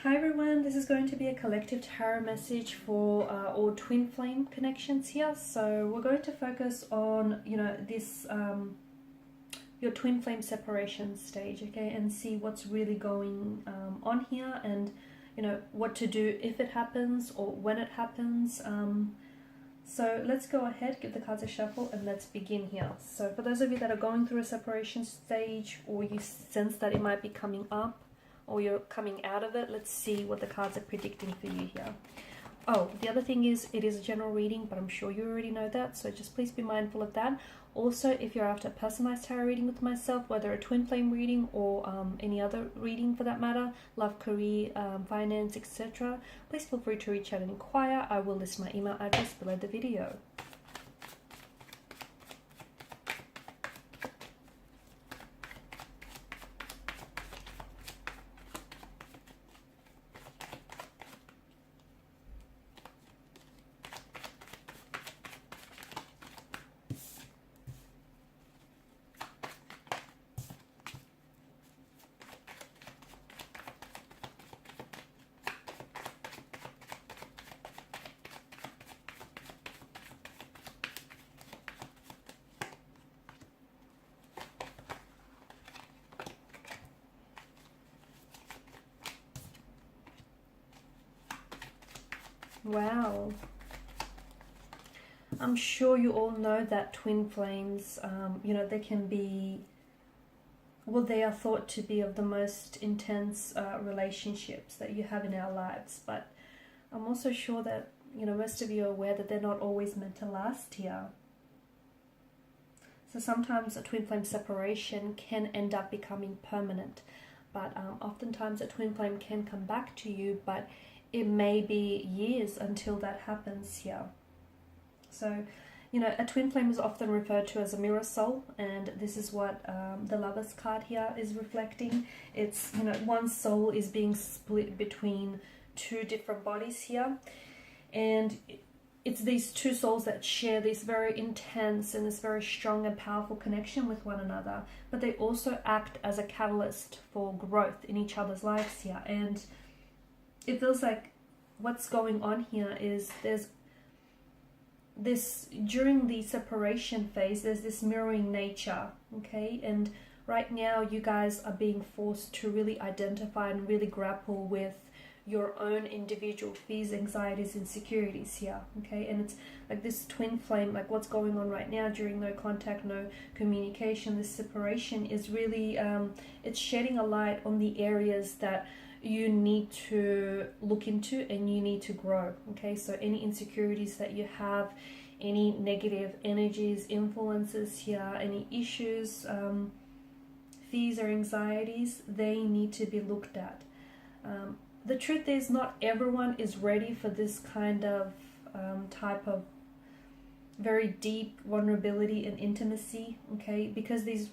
Hi everyone, this is going to be a collective tarot message for all twin flame connections here. So we're going to focus on, this your twin flame separation stage, okay, and see what's really going on here, and what to do if it happens or when it happens. So let's go ahead, give the cards a shuffle, and let's begin here. So for those of you that are going through a separation stage, or you sense that it might be coming up, or you're coming out of it, let's see what the cards are predicting for you here. Oh, the other thing is, it is a general reading, but I'm sure you already know that, so just please be mindful of that. Also, if you're after a personalized tarot reading with myself, whether a twin flame reading or any other reading for that matter, love, career, finance, etc., please feel free to reach out and inquire. I will list my email address below the video. Wow. I'm sure you all know that twin flames, they can be, well, they are thought to be of the most intense relationships that you have in our lives. But I'm also sure that, most of you are aware that they're not always meant to last here. So sometimes a twin flame separation can end up becoming permanent. But oftentimes a twin flame can come back to you, but it may be years until that happens here. So, a twin flame is often referred to as a mirror soul, and this is what the Lovers card here is reflecting. It's, one soul is being split between two different bodies here, and it's these two souls that share this very intense and this very strong and powerful connection with one another, but they also act as a catalyst for growth in each other's lives here. And it feels like what's going on here is there's this, during the separation phase, there's this mirroring nature, okay? And right now you guys are being forced to really identify and really grapple with your own individual fears, anxieties, insecurities here, okay? And it's like this twin flame, like what's going on right now during no contact, no communication, this separation is really, it's shedding a light on the areas that you need to look into and you need to grow, okay? So any insecurities that you have, any negative energies, influences here, any issues, fears or anxieties, they need to be looked at. The truth is, not everyone is ready for this kind of type of very deep vulnerability and intimacy, okay? Because these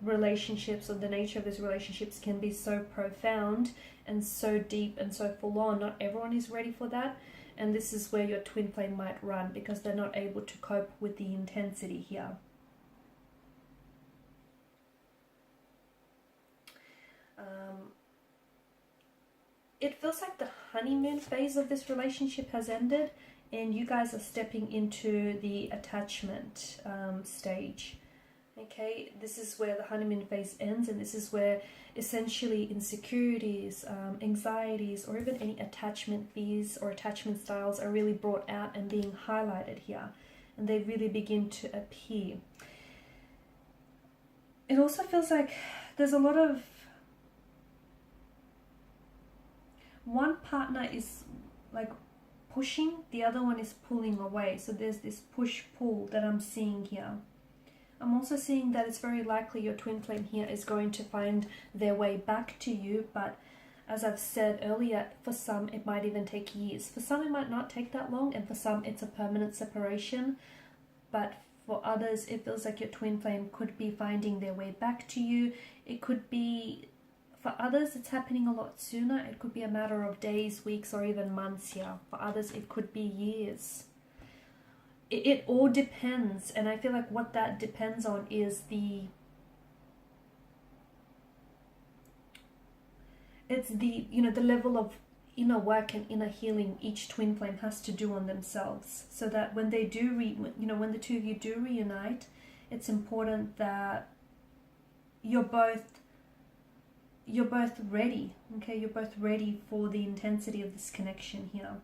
relationships, or the nature of these relationships, can be so profound and so deep and so full on. Not everyone is ready for that, and this is where your twin flame might run, because they're not able to cope with the intensity here. It feels like the honeymoon phase of this relationship has ended, and you guys are stepping into the attachment stage. Okay, this is where the honeymoon phase ends, and this is where essentially insecurities, anxieties, or even any attachment fears or attachment styles are really brought out and being highlighted here, and they really begin to appear. It also feels like there's a lot of, one partner is like pushing, the other one is pulling away. So there's this push-pull that I'm seeing here. I'm also seeing that it's very likely your twin flame here is going to find their way back to you, but as I've said earlier, for some it might even take years. For some it might not take that long, and for some it's a permanent separation. But for others, it feels like your twin flame could be finding their way back to you. It could be, for others, it's happening a lot sooner. It could be a matter of days, weeks, or even months here. For others, it could be years. It all depends, and I feel like what that depends on is it's the, you know, the level of inner work and inner healing each twin flame has to do on themselves, so that when they do when the two of you do reunite, it's important that you're both ready. Okay, you're both ready for the intensity of this connection here.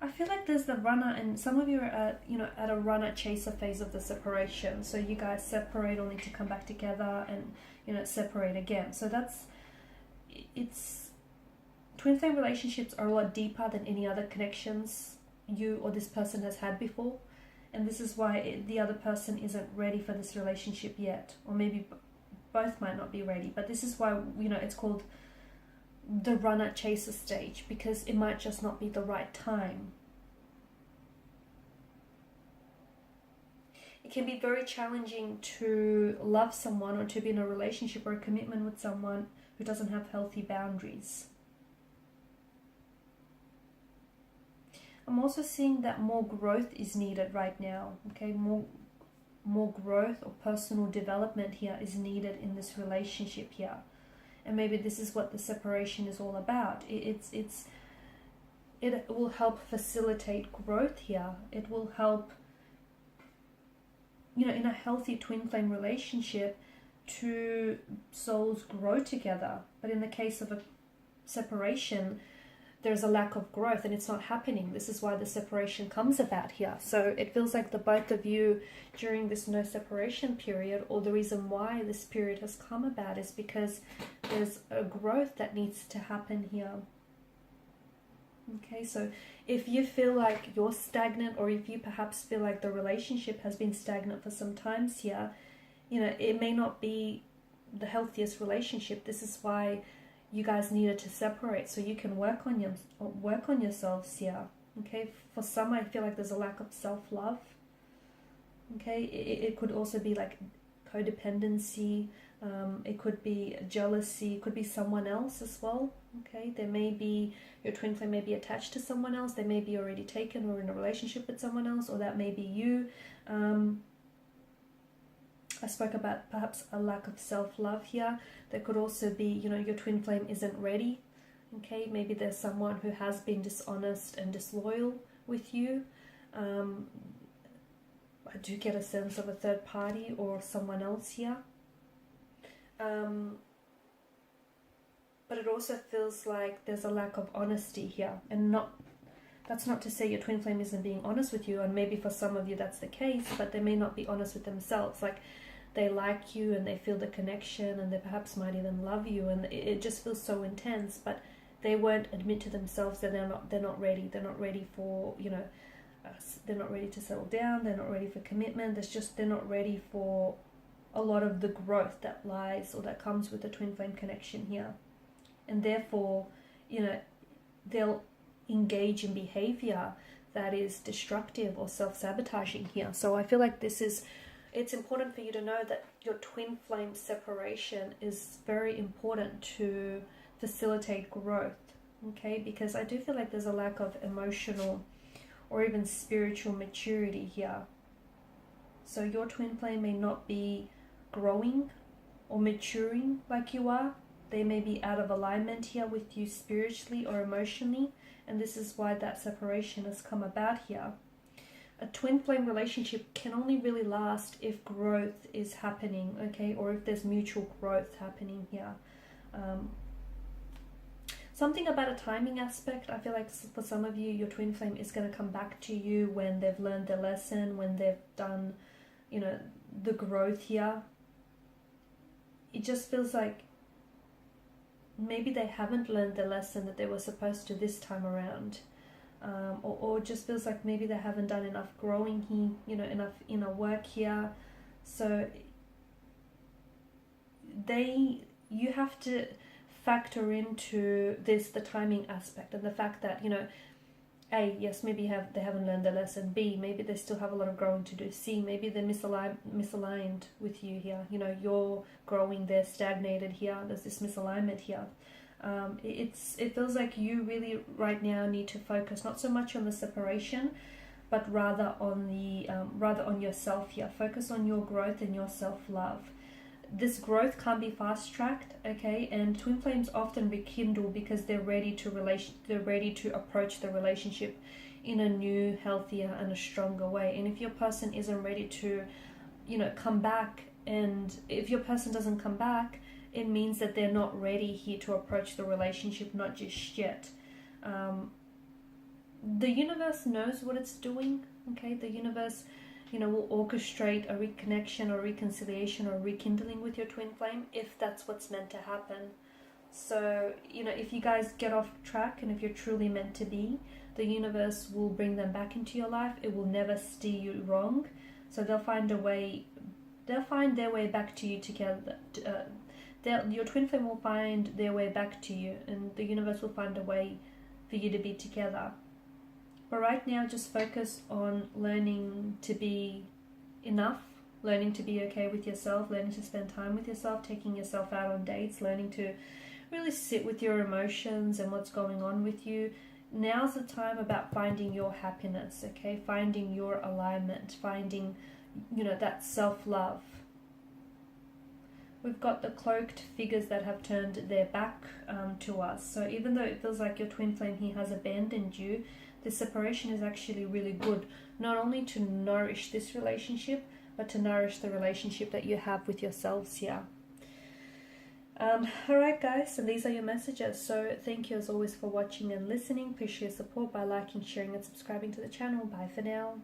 I feel like there's the runner, and some of you are at a runner chaser phase of the separation. So you guys separate only to come back together, and separate again. So it's twin flame relationships are a lot deeper than any other connections you or this person has had before, and this is why the other person isn't ready for this relationship yet, or maybe both might not be ready. But this is why it's called the runner chaser stage, because it might just not be the right time. It can be very challenging to love someone or to be in a relationship or a commitment with someone who doesn't have healthy boundaries. I'm also seeing that more growth is needed right now. Okay, more growth or personal development here is needed in this relationship here. And maybe this is what the separation is all about. It will help facilitate growth here. It will help, in a healthy twin flame relationship, two souls grow together. But in the case of a separation, there's a lack of growth and it's not happening. This is why the separation comes about here. So it feels like the both of you during this no separation period, or the reason why this period has come about, is because there's a growth that needs to happen here. Okay, so if you feel like you're stagnant, or if you perhaps feel like the relationship has been stagnant for some times here, it may not be the healthiest relationship. This is why you guys needed to separate, so you can work on yourselves here. Okay, for some, I feel like there's a lack of self-love. Okay, it could also be like codependency. It could be jealousy. It could be someone else as well. Okay, there may be, your twin flame may be attached to someone else. They may be already taken or in a relationship with someone else, or that may be you. I spoke about perhaps a lack of self-love here. There could also be, your twin flame isn't ready. Okay, maybe there's someone who has been dishonest and disloyal with you. I do get a sense of a third party or someone else here. But it also feels like there's a lack of honesty here. And that's not to say your twin flame isn't being honest with you, and maybe for some of you that's the case, but they may not be honest with themselves. Like, they like you and they feel the connection, and they perhaps might even love you, and it just feels so intense, but they won't admit to themselves that they're not ready. They're not ready for, they're not ready to settle down. They're not ready for commitment. They're not ready for a lot of the growth that lies or that comes with the twin flame connection here. And therefore, they'll engage in behavior that is destructive or self-sabotaging here. So I feel like it's important for you to know that your twin flame separation is very important to facilitate growth, okay? Because I do feel like there's a lack of emotional or even spiritual maturity here. So your twin flame may not be growing or maturing like you are. They may be out of alignment here with you spiritually or emotionally, and this is why that separation has come about here. A twin flame relationship can only really last if growth is happening, okay, or if there's mutual growth happening here. Something about a timing aspect. I feel like for some of you, your twin flame is going to come back to you when they've learned their lesson, when they've done, the growth here. It just feels like maybe they haven't learned the lesson that they were supposed to this time around. Or just feels like maybe they haven't done enough growing here, enough inner work here. So you have to factor into the timing aspect, and the fact that, A, yes, maybe they haven't learned their lesson. B, maybe they still have a lot of growing to do. C, maybe they're misaligned with you here. You're growing, they're stagnated here. There's this misalignment here. It feels like you really right now need to focus not so much on the separation, but rather on yourself here. Focus on your growth and your self-love. this growth can't be fast-tracked, okay? And twin flames often rekindle because they're ready to approach the relationship in a new, healthier, and a stronger way. And if your person isn't ready to, you know, come back, and if your person doesn't come back, it means that they're not ready here to approach the relationship, not just yet. The universe knows what it's doing, okay? The universe, you know, will orchestrate a reconnection or reconciliation or rekindling with your twin flame if that's what's meant to happen. So, you know, if you guys get off track and if you're truly meant to be, the universe will bring them back into your life. It will never steer you wrong. So they'll find a way, they'll find their way back to you together. Your twin flame will find their way back to you, and the universe will find a way for you to be together. But right now, just focus on learning to be enough, learning to be okay with yourself, learning to spend time with yourself, taking yourself out on dates, learning to really sit with your emotions and what's going on with you. Now's the time about finding your happiness, okay? Finding your alignment, finding, you know, that self-love. We've got the cloaked figures that have turned their back to us. So even though it feels like your twin flame here has abandoned you, the separation is actually really good, not only to nourish this relationship, but to nourish the relationship that you have with yourselves here. Alright guys, and these are your messages. So thank you as always for watching and listening. Please share support by liking, sharing and subscribing to the channel. Bye for now.